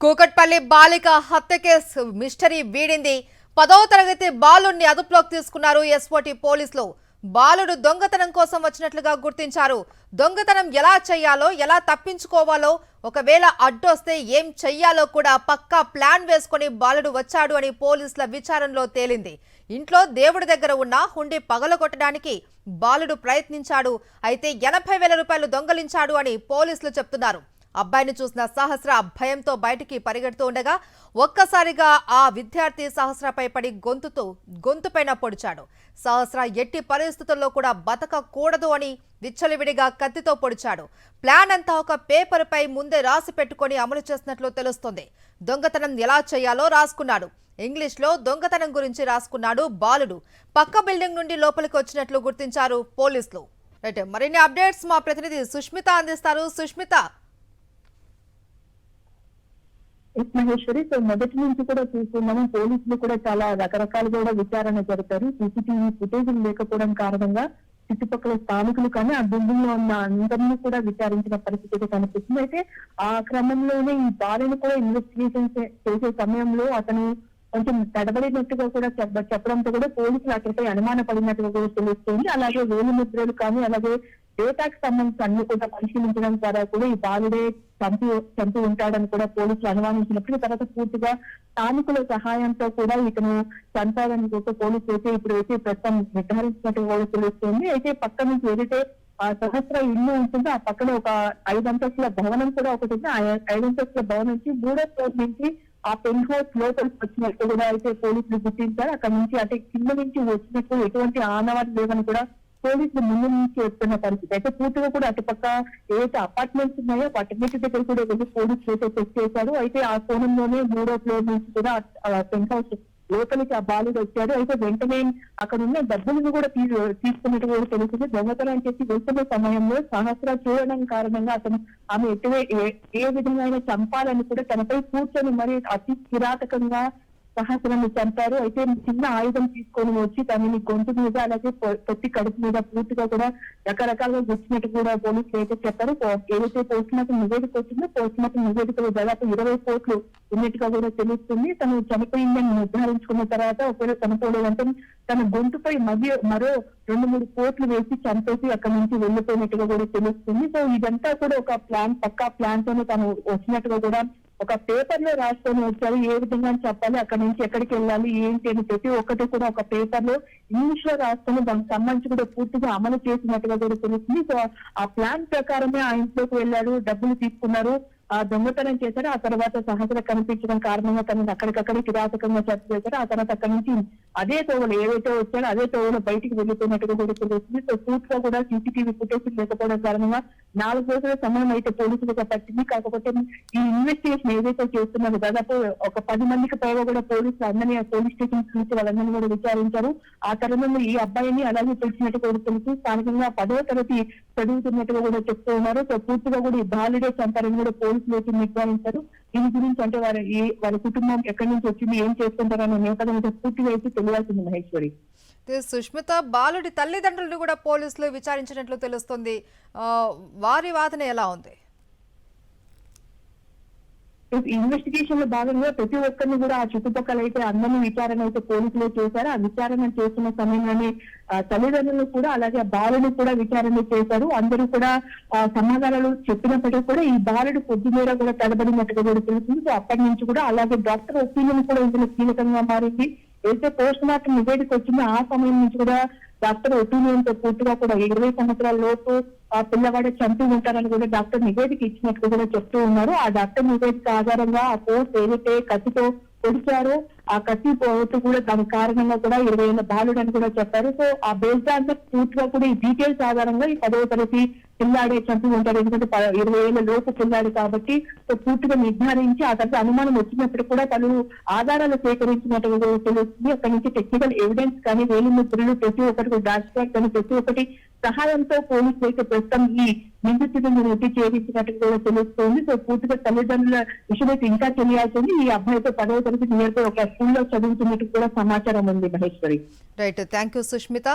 కూకట్పల్లి బాలిక హత్య case mystery వీడింది. 10వ తరగతి బాలుడిని అదుపులోకి తీసుకున్నారు ఎస్ఓటీ పోలీసులు. బాలుడు దొంగతనం కోసం వచ్చినట్లుగా గుర్తించారు. దొంగతనం ఎలా చేయాలో, ఎలా తప్పించుకోవాలో, ఒకవేళ అడ్డొస్తే ఏం చెయ్యాలో కూడా పక్కా ప్లాన్ వేసుకొని బాలుడు వచ్చాడు అని పోలీసుల విచారణలో తేలింది. ఇంట్లో దేవుడి దగ్గర ఉన్న హుండీ పగలగొట్టడానికి బాలుడు ప్రయత్నించాడు. అయితే 80,000 రూపాయలు దొంగలించాడు అని పోలీసులు చెప్తున్నారు. అబ్బాయిని చూసిన సహస్ర భయంతో బయటికి పరిగెడుతూ ఉండగా ఒక్కసారిగా ఆ విద్యార్థి సహస్రపై పడి గొంతుపైన పొడిచాడు. సహస్ర ఎట్టి పరిస్థితుల్లో కూడా బతకకూడదు అని విచ్చలవిడిగా కత్తితో పొడిచాడు. ప్లాన్ అంతా ఒక పేపర్ పై ముందే రాసి పెట్టుకొని అమలు చేసినట్లు తెలుస్తోంది. దొంగతనం ఎలా చేయాలో రాసుకున్నాడు. ఇంగ్లీష్లో దొంగతనం గురించి రాసుకున్నాడు బాలుడు. పక్క బిల్డింగ్ నుండి లోపలికి వచ్చినట్లు గుర్తించారు పోలీసులు. రైట్, మరిన్ని అప్డేట్స్ మా ప్రతినిధి సుష్మిత అందిస్తారు. సుష్మిత, మహేశ్వరి, సో మొదటి నుంచి కూడా చూస్తున్నాము, పోలీసులు కూడా చాలా రకరకాలుగా కూడా విచారణ జరిపారు. సీసీటీవీ ఫుటేజ్ లేకపోవడం కారణంగా చుట్టుపక్కల స్థానికులు కానీ ఆ బిల్డింగ్ లో ఉన్న అందరినీ కూడా విచారించిన పరిస్థితి కనిపిస్తుంది. అయితే ఆ క్రమంలోనే ఈ బాలుని కూడా ఇన్వెస్టిగేషన్ చేసే సమయంలో అతను కొంచెం తడబడినట్టుగా కూడా చెప్పడంతో కూడా పోలీసులు అతనిపై అనుమాన పడినట్టుగా కూడా తెలుస్తుంది. అలాగే వేలు ముద్రలు కానీ అలాగే డేటాకు సంబంధించి అన్ని కూడా పరిశీలించడం ద్వారా కూడా ఈ బాలుడే చంపి ఉంటాడని కూడా పోలీసులు అనుమానించినప్పుడు తర్వాత పూర్తిగా స్థానికుల సహాయంతో కూడా ఇతను చంపాలని కూడా పోలీసులు అయితే ప్రస్తుతం నిర్ధారించినట్టు కూడా తెలుస్తుంది. అయితే పక్క నుంచి ఏదైతే ఆ సహస్ర ఇల్లు ఉంటుందో ఆ పక్కన ఒక 5 అంతస్తుల భవనం కూడా ఒకటి ఉంది. ఆ 5 అంతస్తుల భవనం నుంచి 3వ ఫ్లోర్ నుంచి ఆ పెన్ హౌస్ లోపలికి వచ్చినట్టు కూడా అయితే పోలీసులు గుర్తించారు. అక్కడ నుంచి అంటే కింద నుంచి వచ్చినట్టు ఎటువంటి ఆనవాళ్ళు లేవని కూడా పోలీసులు ముందు నుంచి వస్తున్న పరిస్థితి. అయితే పూర్తిగా కూడా అటుపక్క ఏదైతే అపార్ట్మెంట్స్ ఉన్నాయో అపార్ట్మెంట్ దగ్గర కూడా వెళ్ళి పోలీసులు అయితే చెక్ చేశారు. అయితే ఆ కోణంలోనే 3వ ఫ్లోర్ నుంచి కూడా పెన్ హౌస్ లోపలికి ఆ బాలుడు వచ్చాడు. అయితే వెంటనే అక్కడ ఉన్న డబ్బులను కూడా తీసుకున్నట్టు కూడా తెలుస్తుంది. దొంగతనం చేసి వెళ్తున్న సమయంలో సహస్ర చూడడం కారణంగా అతను ఆమె ఏ విధంగా చంపాలని కూడా తనపై కూర్చొని మరి అతి కిరాతకంగా సహస్రాన్ని చంపారు. అయితే చిన్న ఆయుధం తీసుకొని వచ్చి తనని గొంతు మీద అలాగే పొత్తి కడుపు మీద పూర్తిగా కూడా రకరకాలుగా గుచ్చినట్టు కూడా పోలీసులు అయితే చెప్పారు. ఏదైతే పోస్ట్ మార్టం నివేదిక వచ్చిందో పోస్ట్ మార్టం నివేదికలో దాదాపు 20 కోట్లు ఉన్నట్టుగా కూడా తెలుస్తుంది. తను చనిపోయిందని నిర్ధారించుకున్న తర్వాత ఒకవేళ చనిపోలేదంటే తన గొంతుపై మరో 2-3 కోట్లు వేసి చంపేసి అక్కడి నుంచి వెళ్లిపోయినట్టుగా కూడా తెలుస్తుంది. సో ఇదంతా కూడా ఒక పక్కా ప్లాన్ తోనే తను వచ్చినట్టుగా కూడా ఒక పేపర్ లో రాసుకొని వచ్చారు. ఏ విధంగా చెప్పాలి, అక్కడి నుంచి ఎక్కడికి వెళ్ళాలి, ఏంటి అని ప్రతి ఒక్కటి కూడా ఒక పేపర్ లో ఇంగ్లీష్ లో రాసుకొని దానికి సంబంధించి కూడా పూర్తిగా అమలు చేసినట్టుగా కూడా తెలుస్తుంది. సో ఆ ప్లాన్ ప్రకారమే ఆ ఇంట్లోకి వెళ్ళాడు, డబ్బులు తీసుకున్నారు, ఆ దొంగతనం చేశారు. ఆ తర్వాత సహస్ర కనిపించడం కారణంగా తనని అక్కడికక్కడే కిరాతకంగా చర్చ చేశారు. ఆ తర్వాత అక్కడి నుంచి అదే తోవలు ఏవైతే వచ్చాడో అదే తోవలో బయటికి వెళ్ళిపోయినట్టుగా కూడా తెలుస్తుంది. సో పూర్తిగా కూడా సీసీటీవీ ఫుటేజ్ లేకపోవడం కారణంగా 4 రోజుల సమయం అయితే పోలీసులకు పట్టింది. కాకపోతే ఈ ఇన్వెస్టిగేషన్ ఏదైతే చేస్తున్నారో దాదాపు ఒక 10 మందికి పైగా కూడా పోలీసులు అందరినీ పోలీస్ స్టేషన్ నుంచి వాళ్ళందరినీ కూడా విచారించారు. ఆ తరుణంలో ఈ అబ్బాయిని అలాగే తెలిసినట్టు కూడా తెలుసు. స్థానికంగా 10వ తరగతి చదువుతున్నట్టుగా కూడా చెప్తూ ఉన్నారు. సో పూర్తిగా కూడా ఈ బాలుడే చంపారని కూడా పోలీసులు నిర్ధారించారు. దీని గురించి అంటే వాళ్ళ కుటుంబం ఎక్కడి నుంచి వచ్చింది, ఏం చేస్తుంటారన్న నేపథ్యం పూర్తిగా అయితే తెలియాల్సింది మహేశ్వరి. సుష్మిత, బాలుడి తల్లిదండ్రులను కూడా పోలీసులు విచారించినట్లు తెలుస్తుంది. వారి వాదన ఎలా ఉంది? ఇన్వెస్టిగేషన్ లో భాగంగా ప్రతి ఒక్కరిని కూడా ఆ చుట్టుపక్కల అయితే అందరినీ విచారణ అయితే పోలీసులు చేశారు. ఆ విచారణ చేస్తున్న సమయంలోనే తల్లిదండ్రులు కూడా అలాగే బాలుడు కూడా విచారణ చేశారు. అందరూ కూడా సమాధానాలు చెప్పినప్పటికీ కూడా ఈ బాలుడు కొద్ది మేర కూడా తడబడినట్టుగా కూడా తెలుస్తుంది. సో అప్పటి నుంచి కూడా అలాగే డాక్టర్ ఒపీనియన్ కూడా ఇందులో కీలకంగా మారింది. ఏదైతే పోస్ట్ మార్టం నివేదిక వచ్చిందో ఆ సమయం నుంచి కూడా డాక్టర్ ఒపీనియన్ తో పూర్తిగా కూడా 20 సంవత్సరాల లోపు ఆ పిల్లవాడే చంపి ఉంటారని కూడా డాక్టర్ నివేదిక ఇచ్చినట్టు కూడా చెప్తూ ఉన్నారు. ఆ డాక్టర్ నివేదిక ఆధారంగా ఆ పోస్ట్ ఏదైతే కత్తితో పొడిచారో ఆ కత్తి పోతూ కూడా దాని కారణంగా కూడా 20 ఏళ్ల బాలుడు అని కూడా చెప్పారు. సో ఆ బేస్డ్ అంతా పూర్తిగా కూడా ఈ డీటెయిల్స్ ఆధారంగా ఈ 10వ తరగతి పిల్లాడే చంపి ఉంటారు. ఎందుకంటే 20 ఏళ్ల లోపు పిల్లాడు కాబట్టి సో పూర్తిగా నిర్ధారించి ఆ తర్వాత అనుమానం వచ్చినప్పుడు కూడా పలు ఆధారాలు సేకరించినట్టుగా తెలుస్తుంది. అక్కడి నుంచి టెక్నికల్ ఎవిడెన్స్ కానీ వేలు ముద్రలు ప్రతి ఒక్కటి డాష్ ట్రాక్ కానీ ప్రతి ఒక్కటి సహాయంతో పోలీసులు అయితే ప్రస్తుతం ఈ నిందితులను రెడ్డి చేయించినట్టు కూడా తెలుస్తోంది. సో పూర్తిగా తల్లిదండ్రుల విషయం అయితే ఇంకా తెలియాల్సింది. ఈ అబ్బాయితో 10వ తరగతి నియర్ ఒక స్కూల్లో చదువుతున్నట్టు కూడా సమాచారం ఉంది Maheshwari. Right, thank you Sushmita.